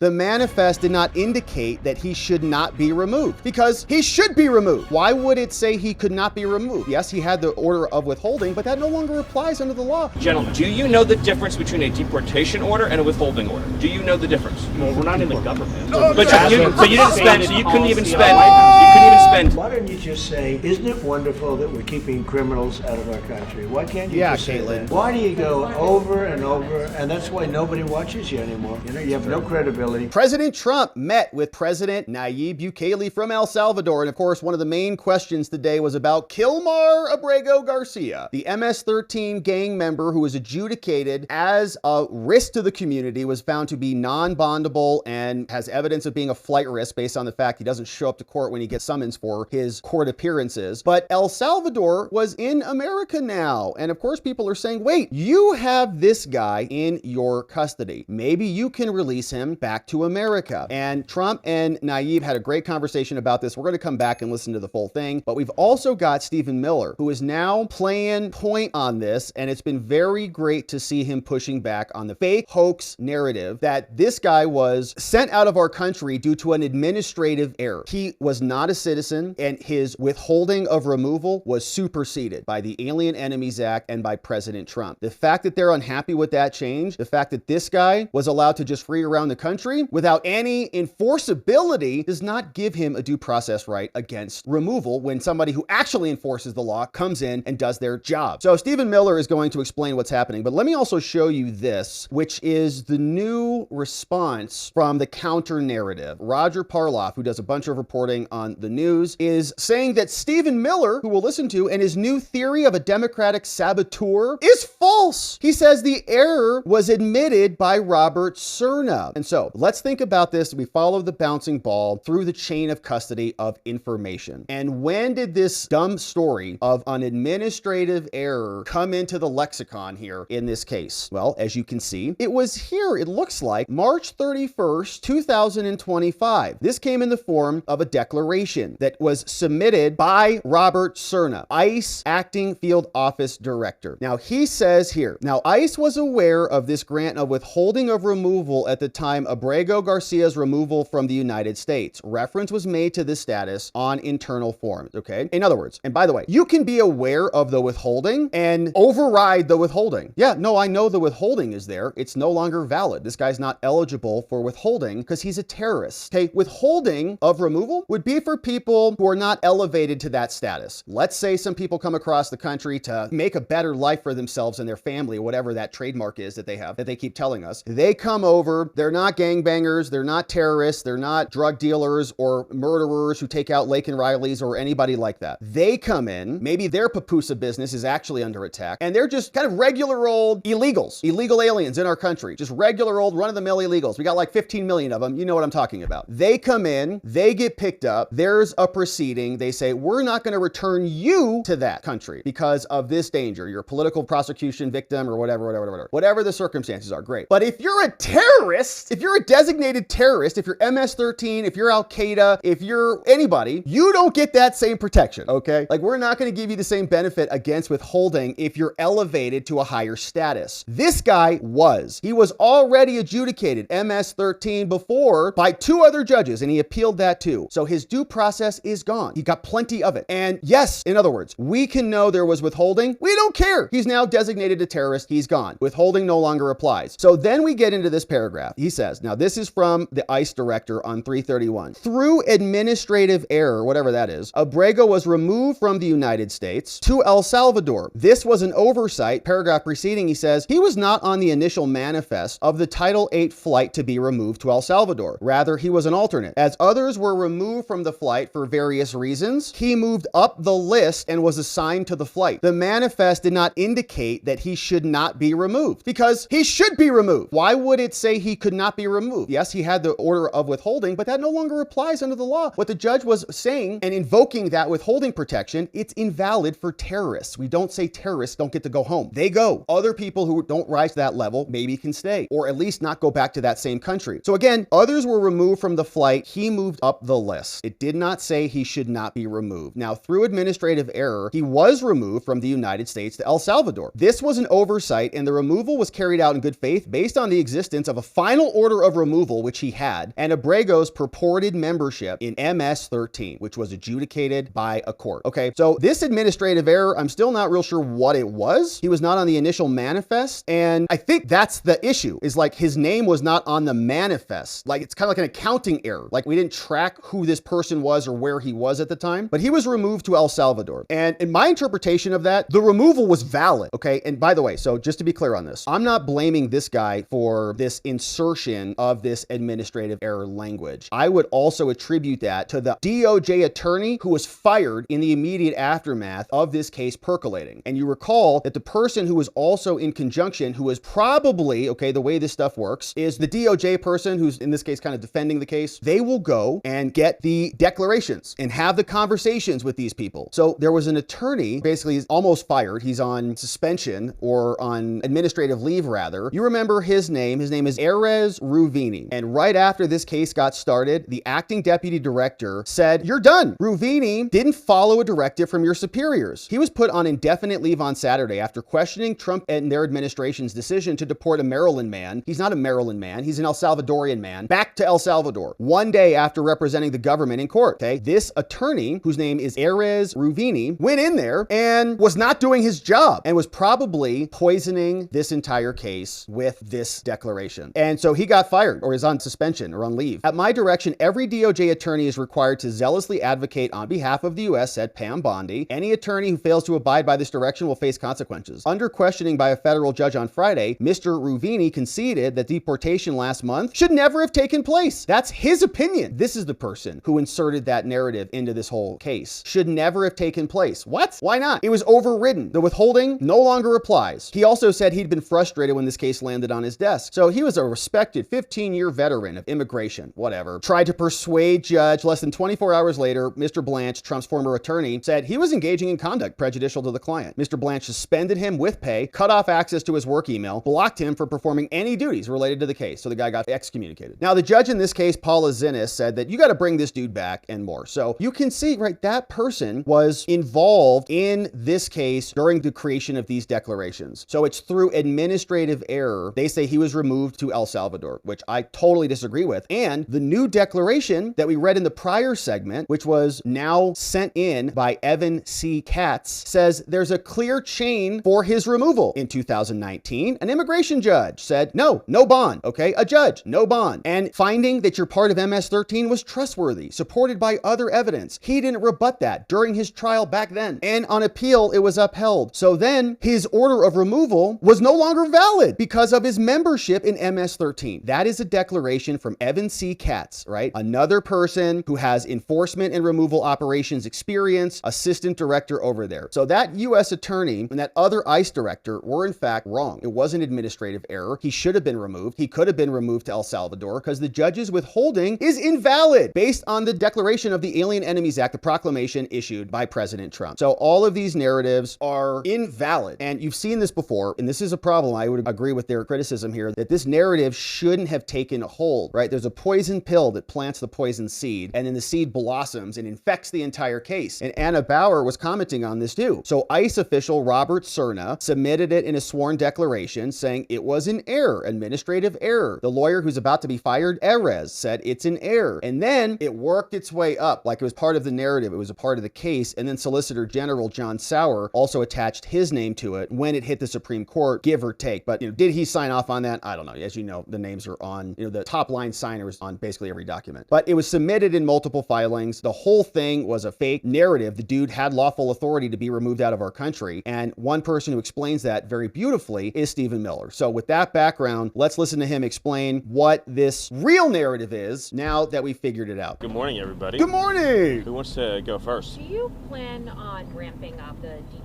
The manifest did not indicate that he should not be removed, because he should be removed. Why would it say he could not be removed? Yes, he had the order of withholding, but that no longer applies under the law. Gentlemen, do you know the difference between a deportation order and a withholding order? Do you know the difference? Well, we're not in the government. But you didn't spend, so you couldn't even spend. Why don't you just say, isn't it wonderful that we're keeping criminals out of our country? Why can't you just say that? Why do you go over and over, and that's why nobody watches you anymore? You know, you have no credibility. President Trump met with President Nayib Bukele from El Salvador, and of course, one of the main questions today was about Kilmar Abrego Garcia, the MS-13 gang member who was adjudicated as a risk to the community, was found to be non-bondable and has evidence of being a flight risk based on the fact he doesn't show up to court when he gets summons for his court appearances. But El Salvador was in America now, and of course, people are saying, wait, you have this guy in your custody. Maybe you can release him back to America. And Trump and Nayib had a great conversation about this. We're going to come back and listen to the full thing, but we've also got Stephen Miller, who is now playing point on this, and it's been very great to see him pushing back on the fake hoax narrative that this guy was sent out of our country due to an administrative error. He was not a citizen, and his withholding of removal was superseded by the Alien Enemies Act and by President Trump. The fact that they're unhappy with that change, the fact that this guy was allowed to just free around the country without any enforceability, does not give him a due process right against removal when somebody who actually enforces the law comes in and does their job. So Stephen Miller is going to explain what's happening, but let me also show you this, which is the new response from the counter narrative. Roger Parloff, who does a bunch of reporting on the news, is saying that Stephen Miller, who we'll listen to, and his new theory of a Democratic saboteur is false. He says the error was admitted by Robert Cerna. And so let's think about this. We follow the bouncing ball through the chain of custody of information. And when did this dumb story of an administrative error come into the lexicon here in this case? Well, as you can see, it was here, it looks like, March 31st, 2025. This came in the form of a declaration that was submitted by Robert Cerna, ICE Acting Field Office Director. Now, he says here, now ICE was aware of this grant of withholding of removal at the time Abrego Garcia's removal from the United States. Reference was made to this status on internal forms, okay? In other words, and by the way, you can be aware of the withholding and override the withholding. Yeah, no, I know the withholding is there. It's no longer valid. This guy's not eligible for withholding because he's a terrorist. Okay, withholding of removal would be for people who are not elevated to that status. Let's say some people come across the country to make a better life for themselves and their family, whatever that trademark is that they have, that they keep telling us. They come over, they're not gangbangers, they're not terrorists, they're not drug dealers or murderers who take out Laken Rileys or anybody like that. They come in, maybe their papusa business is actually under attack, and they're just kind of regular old illegals, illegal aliens in our country, just regular old run-of-the-mill illegals. We got like 15 million of them. You know what I'm talking about. They come in, they get picked up, there's a proceeding. They say, we're not going to return you to that country because of this danger. You're a political prosecution victim or whatever the circumstances are. Great. But if you're a terrorist, if you're a designated terrorist, if you're MS-13, if you're Al-Qaeda, if you're anybody, you don't get that same protection, okay? Like, we're not going to give you the same benefit against withholding if you're elevated to a higher status. This guy was. He was already adjudicated MS-13 before by 2 other judges, and he appealed that too. So his due process is gone. He got plenty of it. And yes, in other words, we can know there was withholding. We don't care. He's now designated a terrorist. He's gone. Withholding no longer applies. So then we get into this paragraph. He says, now this is from the ICE director on 331. Through administrative error, whatever that is, Abrego was removed from the United States to El Salvador. This was an oversight. Paragraph preceding, he says, he was not on the initial manifest of the Title 8 flight to be removed to El Salvador. Rather, he was an alternate. As others were removed from the flight for various reasons, he moved up the list and was assigned to the flight. The manifest did not indicate that he should not be removed because he should be removed. Why would it say he could not be removed? Yes, he had the order of withholding, but that no longer applies under the law. What the judge was saying and invoking that withholding protection, it's invalid for terrorists. We don't say terrorists don't get to go home. They go. Other people who don't rise to that level maybe can stay, or at least not go back to that same country. So again, others were removed from the flight. He moved up the list. It did not say he should not be removed. Now, through administrative error, he was removed from the United States to El Salvador. This was an oversight, and the removal was carried out in good faith based on the existence of a final order of of removal, which he had, and Abrego's purported membership in MS-13, which was adjudicated by a court. Okay, so this administrative error, I'm still not real sure what it was. He was not on the initial manifest, and I think that's the issue, is like his name was not on the manifest. Like, it's kind of like an accounting error. Like, we didn't track who this person was or where he was at the time, but he was removed to El Salvador. And in my interpretation of that, the removal was valid, okay? And by the way, so just to be clear on this, I'm not blaming this guy for this insertion of this administrative error language. I would also attribute that to the DOJ attorney who was fired in the immediate aftermath of this case percolating. And you recall that the person who was also in conjunction, who was probably, okay, the way this stuff works, is the DOJ person who's in this case kind of defending the case. They will go and get the declarations and have the conversations with these people. So there was an attorney, basically he's almost fired. He's on suspension or on administrative leave rather. You remember his name. His name is Erez Ruvini. And right after this case got started, the acting deputy director said, "You're done. Ruvini didn't follow a directive from your superiors." He was put on indefinite leave on Saturday after questioning Trump and their administration's decision to deport a Maryland man. He's not a Maryland man. He's an El Salvadorian man back to El Salvador 1 day after representing the government in court. Okay. This attorney, whose name is Erez Ruvini, went in there and was not doing his job and was probably poisoning this entire case with this declaration. And so he got fired or is on suspension or on leave. At my direction, every DOJ attorney is required to zealously advocate on behalf of the U.S., said Pam Bondi. Any attorney who fails to abide by this direction will face consequences. Under questioning by a federal judge on Friday, Mr. Ruvini conceded that deportation last month should never have taken place. That's his opinion. This is the person who inserted that narrative into this whole case. Should never have taken place. What? Why not? It was overridden. The withholding no longer applies. He also said he'd been frustrated when this case landed on his desk. So he was a respected 15-year veteran of immigration, whatever. Tried to persuade judge. Less than 24 hours later, Mr. Blanche, Trump's former attorney, said he was engaging in conduct prejudicial to the client. Mr. Blanche suspended him with pay, cut off access to his work email, blocked him from performing any duties related to the case. So the guy got excommunicated. Now, the judge in this case, Paula Zinnis, said that you got to bring this dude back and more. So you can see, right, that person was involved in this case during the creation of these declarations. So it's through administrative error. They say he was removed to El Salvador, which I totally disagree with. And the new declaration that we read in the prior segment, which was now sent in by Evan C. Katz, says there's a clear chain for his removal. In 2019, an immigration judge said, no bond. Okay, a judge, no bond. And finding that you're part of MS-13 was trustworthy, supported by other evidence. He didn't rebut that during his trial back then. And on appeal, it was upheld. So then his order of removal was no longer valid because of his membership in MS-13. That is a declaration from Evan C. Katz, right? Another person who has enforcement and removal operations experience, assistant director over there. So that U.S. attorney and that other ICE director were in fact wrong. It was an administrative error. He should have been removed. He could have been removed to El Salvador because the judge's withholding is invalid based on the declaration of the Alien Enemies Act, the proclamation issued by President Trump. So all of these narratives are invalid. And you've seen this before, and this is a problem. I would agree with their criticism here that this narrative shouldn't have taken hold, right? There's a poison pill that plants the poison seed, and then the seed blossoms and infects the entire case. And Anna Bauer was commenting on this too. So ICE official Robert Cerna submitted it in a sworn declaration saying it was an error, administrative error. The lawyer who's about to be fired, Erez, said it's an error. And then it worked its way up like it was part of the narrative. It was a part of the case. And then Solicitor General John Sauer also attached his name to it when it hit the Supreme Court, give or take. But, did he sign off on that? I don't know. As you know, the names are on, the top line signers on basically every document. But it was submitted in multiple filings. The whole thing was a fake narrative. The dude had lawful authority to be removed out of our country. And one person who explains that very beautifully is Stephen Miller. So with that background, let's listen to him explain what this real narrative is now that we figured it out. Good morning, everybody. Good morning. Who wants to go first? Do you plan on ramping up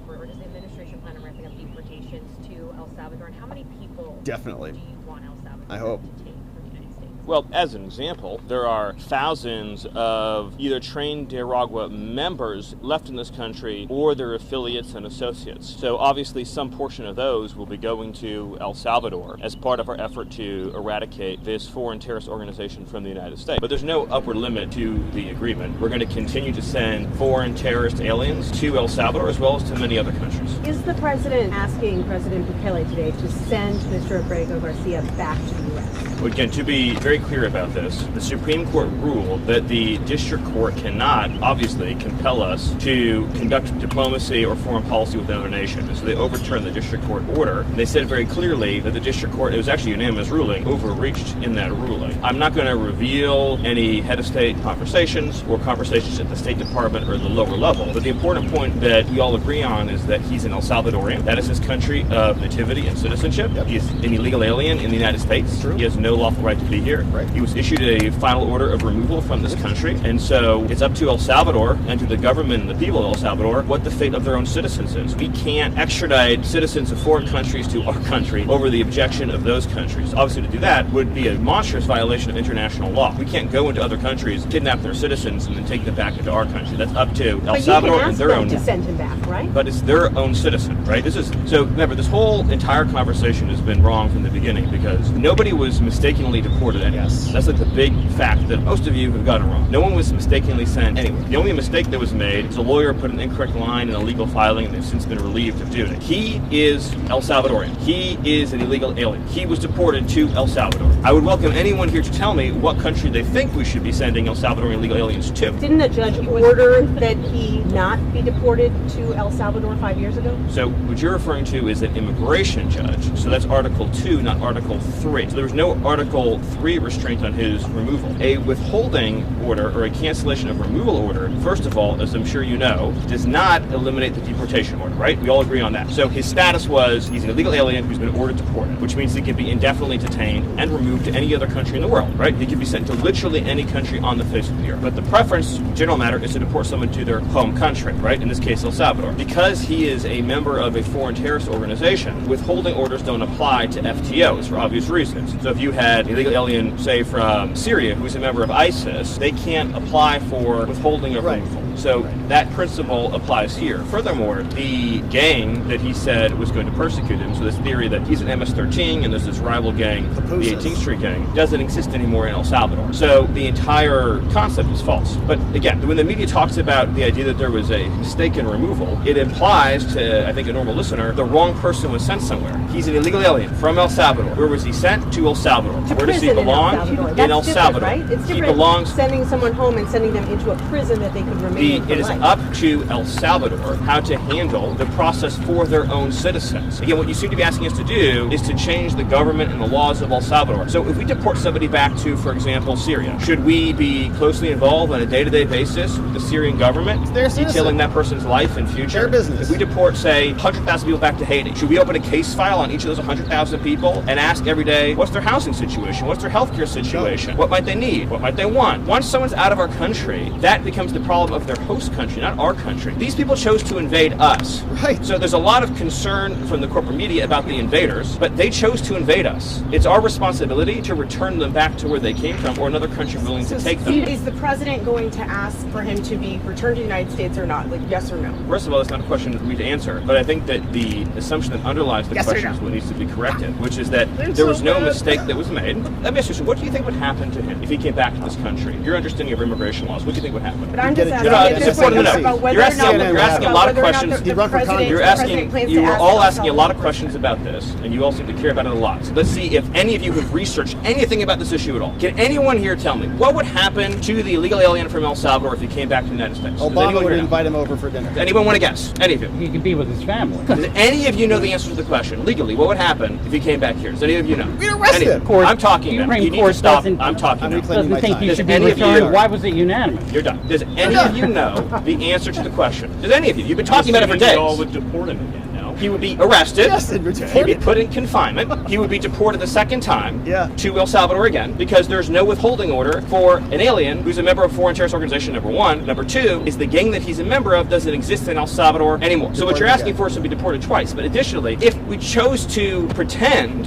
or does the administration plan on ramping up deportations to El Salvador? And how many people Definitely. do you want El Salvador I hope. to take from the United States? Well, as an example, there are thousands of either trained Nicaragua members left in this country or their affiliates and associates. So obviously some portion of those will be going to El Salvador as part of our effort to eradicate this foreign terrorist organization from the United States. But there's no upper limit to the agreement. We're going to continue to send foreign terrorist aliens to El Salvador as well as to many other countries. Is the president asking President Bukele today to send Mr. Abrego Garcia back to the U.S.? Again, to be very clear about this, the Supreme Court ruled that the district court cannot, obviously, compel us to conduct diplomacy or foreign policy with another nation. And so they overturned the district court order. And they said very clearly that the district court, it was actually a unanimous ruling, overreached in that ruling. I'm not going to reveal any head of state conversations or conversations at the State Department or the lower level, but the important point that we all agree on is that he's an El Salvadorian. That is his country of nativity and citizenship. Yep. He is an illegal alien in the United States. True. He has no lawful right to be here. Right. He was issued a final order of removal from this country, and so it's up to El Salvador and to the government and the people of El Salvador what the fate of their own citizens is. We can't extradite citizens of foreign countries to our country over the objection of those countries. Obviously, to do that would be a monstrous violation of international law. We can't go into other countries, kidnap their citizens, and then take them back into our country. That's up to El Salvador and their own. To send him back, right? But it's their own citizen, right? So remember, this whole entire conversation has been wrong from the beginning because nobody was mistakenly deported anywhere. Yes. That's like the big fact that most of you have gotten wrong. No one was mistakenly sent anywhere. The only mistake that was made is a lawyer put an incorrect line in a legal filing, and they've since been relieved of doing it. He is El Salvadorian. He is an illegal alien. He was deported to El Salvador. I would welcome anyone here to tell me what country they think we should be sending El Salvadorian illegal aliens to. Didn't the judge order that he not be deported to El Salvador 5 years ago? So what you're referring to is an immigration judge. So that's Article 2, not Article 3. So there was no Article 3 restraint on his removal. A withholding order or a cancellation of removal order, first of all, as I'm sure you know, does not eliminate the deportation order, right? We all agree on that. So his status was he's an illegal alien who's been ordered deported, which means he can be indefinitely detained and removed to any other country in the world, right? He can be sent to literally any country on the face of the earth. But the preference, general matter, is to deport someone to their home country, right? In this case, El Salvador. Because he is a member of a foreign terrorist organization, withholding orders don't apply to FTOs for obvious reasons. So if you had an illegal alien, say, from Syria, who's a member of ISIS, they can't apply for withholding of removal. So that principle applies here. Furthermore, the gang that he said was going to persecute him, so this theory that he's an MS-13 and there's this rival gang, the 18th Street Gang, doesn't exist anymore in El Salvador. So the entire concept is false. But again, when the media talks about the idea that there was a mistaken removal, it implies to, I think, a normal listener, the wrong person was sent somewhere. He's an illegal alien from El Salvador. Where was he sent? To El Salvador. Where does he belong? In El Salvador. Right? It's different sending someone home and sending them into a prison that they could remain in for It is life. up to El Salvador how to handle the process for their own citizens. Again, what you seem to be asking us to do is to change the government and the laws of El Salvador. So if we deport somebody back to, for example, Syria, should we be closely involved on a day-to-day basis with the Syrian government, detailing that person's life and future? Their business. If we deport, say, 100,000 people back to Haiti, should we open a case file on each of those 100,000 people and ask every day, what's their housing situation? What's their healthcare situation? What might they need? What might they want? Once someone's out of our country, that becomes the problem of their host country, not our country. These people chose to invade us. Right. So there's a lot of concern from the corporate media about the invaders, but they chose to invade us. It's our responsibility to return them back to where they came from or another country willing to take them. Is the president going to ask for him to be returned to the United States or not? Like, yes or no? First of all, that's not a question for me to answer, but I think that the assumption that underlies the question is what needs to be corrected, which is that there was no mistake that was made. Let me ask you, so what do you think would happen to him if he came back to this country? Your understanding of immigration laws, what do you think would happen? But I'm just It's important to know. You're asking a lot of questions. You're all asking a lot of questions about this, and you all seem to care about it a lot. So let's see if any of you have researched anything about this issue at all. Can anyone here tell me what would happen to the illegal alien from El Salvador if he came back to the United States? Obama would invite him over for dinner. Does anyone want to guess? Any of you? He could be with his family. Does any of you know the answer to the question? Legally, what would happen if he came back here? Does any of you know? We'd arrest him. I'm talking now. You need to stop. I'm talking now. Doesn't think he should be returned. Why was it unanimous? You're done. Does any of you know the answer to the question? Does any of you? You've been talking about it for days. You all would deport him again, no? He would be arrested. Yes, he'd be put in confinement. He would be deported the second time to El Salvador again because there's no withholding order for an alien who's a member of a foreign terrorist organization, number one. Number two is the gang that he's a member of doesn't exist in El Salvador anymore. So what you're asking for is to be deported twice. But additionally, if we chose to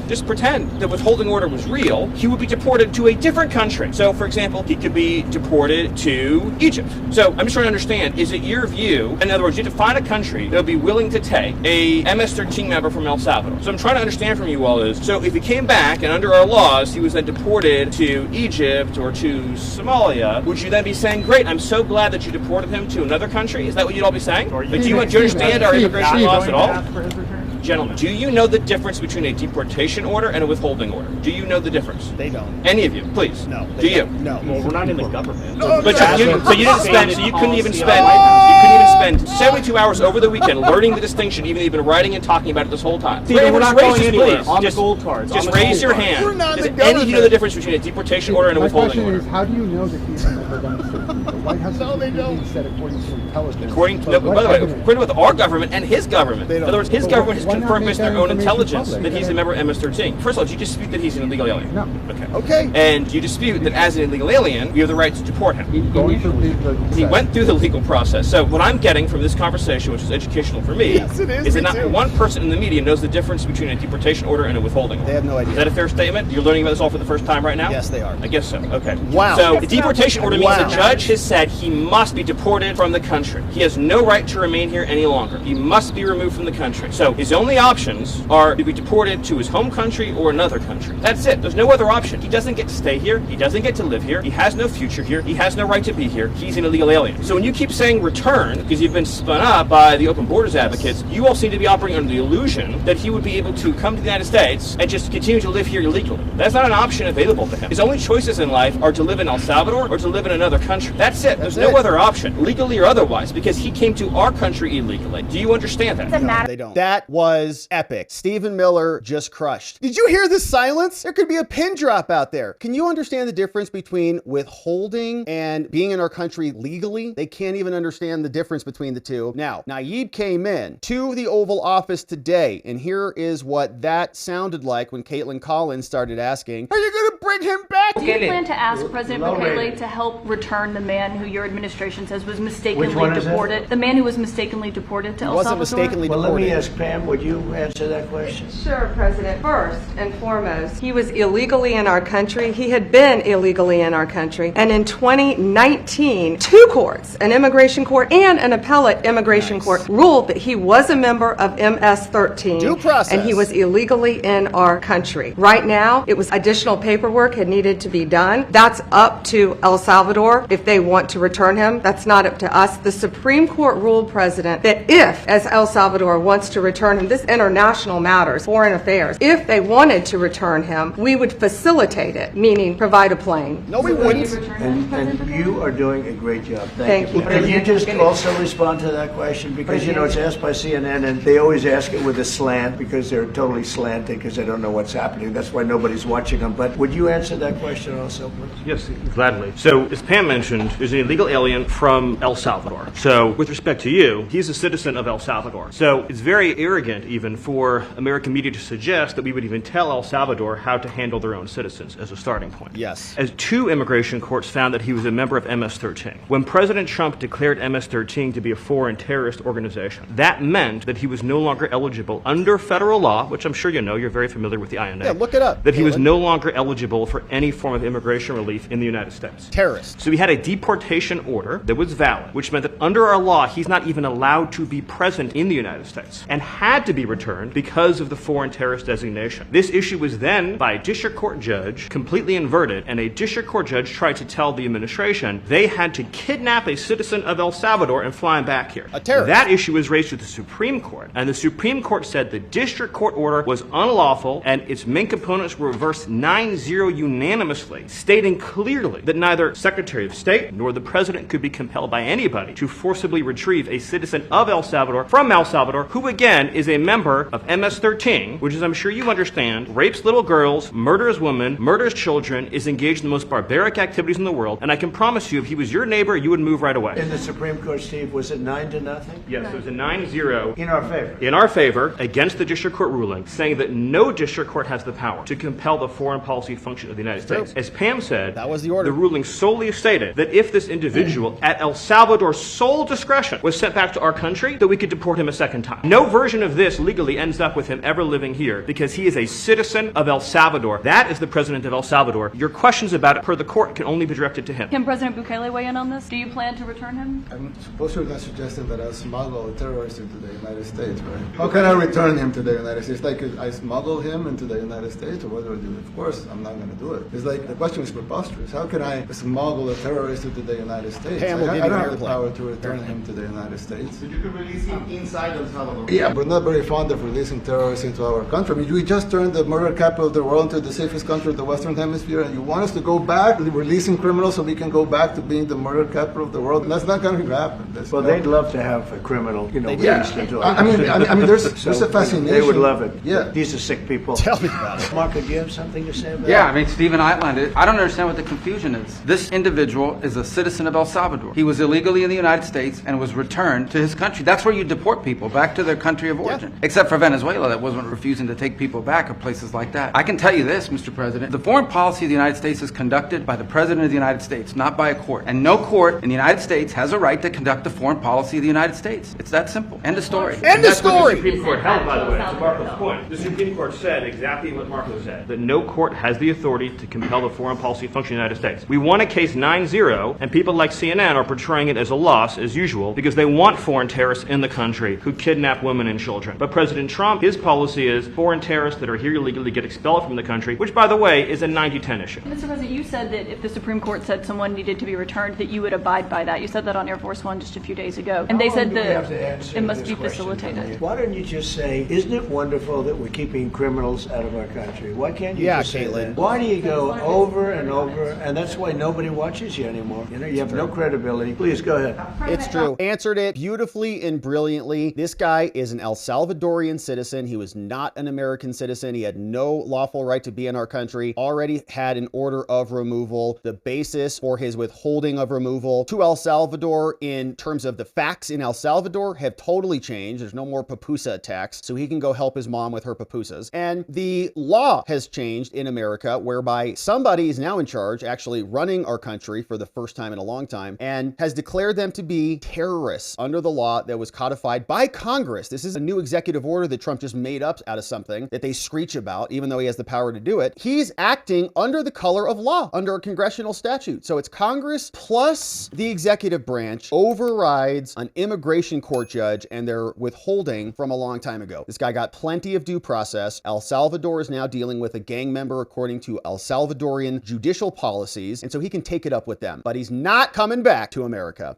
just pretend that withholding order was real, he would be deported to a different country. So, for example, he could be deported to Egypt. So I'm just trying to understand, is it your view, in other words, you have to find a country that would be willing to take a MS-13 member from El Salvador. So I'm trying to understand from you all is, so if he came back and under our laws, he was then deported to Egypt or to Somalia, would you then be saying, great, I'm so glad that you deported him to another country? Is that what you'd all be saying? Like, do you understand our immigration laws at all? Do Gentlemen, do you know the difference between a deportation order and a withholding order? Do you know the difference? They don't. Any of you, please. No. Do you? No. Well, we're not in the government. No, But you didn't spend, so you couldn't even spend 72 hours over the weekend learning the distinction, even writing and talking about it this whole time. Steven, we're not going anywhere. Please. On the gold cards. Just raise your hand. We're not in Does the any of you know the government. difference between a deportation order and a withholding order? My question is, how do you know that he's a member of MS-13? The White House No, they don't. said according to intelligence. According to, But by what the way, evidence? according to our government and his government. In other words, his But government has why not confirmed make based on that their own information intelligence public? that he's a member of MS-13. First of all, do you dispute that he's an illegal alien? No. Okay. Okay. And you dispute that as an illegal alien, you have the right to deport him. Going through the He went through the legal process. So what I'm getting from this conversation, which is educational for me, Yes, it is. that Me not too. one person in the media knows the difference between a deportation order and a withholding order. They have no idea. Is that a fair statement? You're learning about this all for the first time right now? Yes, they are. I guess so. Okay. Wow. So the deportation order means Wow. the judge has said he must be deported from the country. He has no right to remain here any longer. He must be removed from the country. So his only options are to be deported to his home country or another country. That's it. There's no other option. He doesn't get to stay here. He doesn't get to live here. He has no future here. He has no right to be here. He's an illegal alien. So when you keep saying return, because you've been spun up by the open borders advocates, you all seem to be operating under the illusion that he would be able to come to the United States and just continue to live here illegally. That's not an option available to him. His only choices in life are to live in El Salvador or to live in another country. That's it. There's no other option, legally or otherwise, because he came to our country illegally. Do you understand that? No, they don't. That was epic. Stephen Miller just crushed. Did you hear the silence? There could be a pin drop out there. Can you understand the difference between withholding and being in our country legally? They can't even understand the difference between the two. Now, Nayeeb came in to the Oval Office today, and here is what that sounded like when Caitlin Collins started asking, are you going to bring him back? Do you plan to ask President Bukele to help return the man who your administration says was mistakenly deported? The man who was mistakenly deported to El Salvador? Wasn't mistakenly Well, deported. let me ask Pam, would you answer that question? Sure, President. First and foremost, he was illegally in our country. He had been illegally in our country. And in 2019, two courts, an immigration court and an appellate immigration court, ruled that he was a member of MS-13. Due process. And he was illegally in our country. Right now, it was additional paperwork had needed to be done. That's up to El Salvador if they want to return him. That's not up to us. The Supreme Court ruled, President, that if, as El Salvador wants to return him, this international matters, foreign affairs, if they wanted to return him, we would facilitate it, meaning provide a plane. No, we wouldn't. And you are doing a great job. Thank you. Can you just also respond to that question? Because, you know, it's asked by CNN, and they always ask it with a slant because they're totally slanted because they don't know what's happening. That's why nobody's watching them. But would you answer that question also, please? Yes, gladly. So, as Pam mentioned, there's an illegal alien from El Salvador. So, with respect to you, he's a citizen of El Salvador. So, it's very arrogant even for American media to suggest that we would even tell El Salvador how to handle their own citizens as a starting point. Yes. As two immigration courts found that he was a member of MS-13. When President Trump declared MS-13 to be a foreign terrorist organization, that meant that he was no longer eligible under federal law, which I'm sure you know, you're very familiar with the INA. Yeah, look it up. That he was Caitlin. no longer eligible for any form of immigration relief in the United States. Terrorist. So he had a deportation order that was valid, which meant that under our law, he's not even allowed to be present in the United States and had to be returned because of the foreign terrorist designation. This issue was then, by a district court judge, completely inverted, and a district court judge tried to tell the administration they had to kidnap a citizen of El Salvador and fly him back here. A terrorist. That issue was raised to the Supreme Court, and the Supreme Court said the district court order was unlawful and its main components were reversed 9-0 unanimously, stating clearly that neither Secretary of State nor the President could be compelled by anybody to forcibly retrieve a citizen of El Salvador from El Salvador, who again is a member of MS-13, which, as I'm sure you understand, rapes little girls, murders women, murders children, is engaged in the most barbaric activities in the world, and I can promise you, if he was your neighbor, you would move right away. In the Supreme Court, Steve, was it 9-0? Yes, it was a 9-0 In our favor. in our favor against the district court ruling, saying that no district court has the power to compel the foreign policy function of the United States. As Pam said, That was the order. The ruling solely stated that if this individual, at El Salvador's sole discretion, was sent back to our country, that we could deport him a second time. No version of this legally ends up with him ever living here because he is a citizen of El Salvador. That is the president of El Salvador. Your questions about it, per the court, can only be directed to him. Can President Bukele weigh in on this? Do you plan to return him? I'm supposed to not suggesting that I smuggle terrorists into the United States, right? How can I return him to the United States? Like, I smuggle him into the United States, or what do I do? Of course, I'm not going to do it. It's like, the question is preposterous. How can I smuggle a terrorist into the United States? Pam will give I you don't an have the airplane. power to return him to the United States. You could release him inside El Salvador. Yeah, but not very very fond of releasing terrorists into our country. I mean, we just turned the murder capital of the world into the safest country of the Western Hemisphere, and you want us to go back, releasing criminals so we can go back to being the murder capital of the world? And that's not going to happen. Well, they'd love to have a criminal, released into our I mean, there's a fascination. They would love it. Yeah. These are sick people. Tell me about it. Marco, do you have something to say about that? Yeah, I mean, Stephen outlined it. I don't understand what the confusion is. This individual is a citizen of El Salvador. He was illegally in the United States and was returned to his country. That's where you deport people, back to their country of origin. Yeah. Except for Venezuela, that wasn't refusing to take people back, or places like that. I can tell you this, Mr. President. The foreign policy of the United States is conducted by the President of the United States, not by a court. And no court in the United States has a right to conduct the foreign policy of the United States. It's that simple. End of story. End of story! The Supreme Court held, by the way, to Marco's point. The Supreme Court said exactly what Marco said, that no court has the authority to compel the foreign policy function of the United States. We won a case 9-0, and people like CNN are portraying it as a loss, as usual, because they want foreign terrorists in the country who kidnap women and children. But President Trump, his policy is foreign terrorists that are here illegally get expelled from the country, which, by the way, is a 90-10 issue. Mr. President, you said that if the Supreme Court said someone needed to be returned, that you would abide by that. You said that on Air Force One just a few days ago. And they said that it must be facilitated. Why don't you just say, isn't it wonderful that we're keeping criminals out of our country? Why can't you just say that? Why do you go over and over? And that's why nobody watches you anymore. You have no credibility. Please, go ahead. It's true. Answered it beautifully and brilliantly. This guy is an El Salvadorian citizen. He was not an American citizen. He had no lawful right to be in our country. Already had an order of removal. The basis for his withholding of removal to El Salvador in terms of the facts in El Salvador have totally changed. There's no more pupusa attacks, so he can go help his mom with her pupusas. And the law has changed in America, whereby somebody is now in charge, actually running our country for the first time in a long time, and has declared them to be terrorists under the law that was codified by Congress. This is a new executive order that Trump just made up out of something that they screech about, even though he has the power to do it. He's acting under the color of law, under a congressional statute. So it's Congress plus the executive branch overrides an immigration court judge and their withholding from a long time ago. This guy got plenty of due process. El Salvador is now dealing with a gang member according to El Salvadorian judicial policies, and so he can take it up with them. But he's not coming back to America.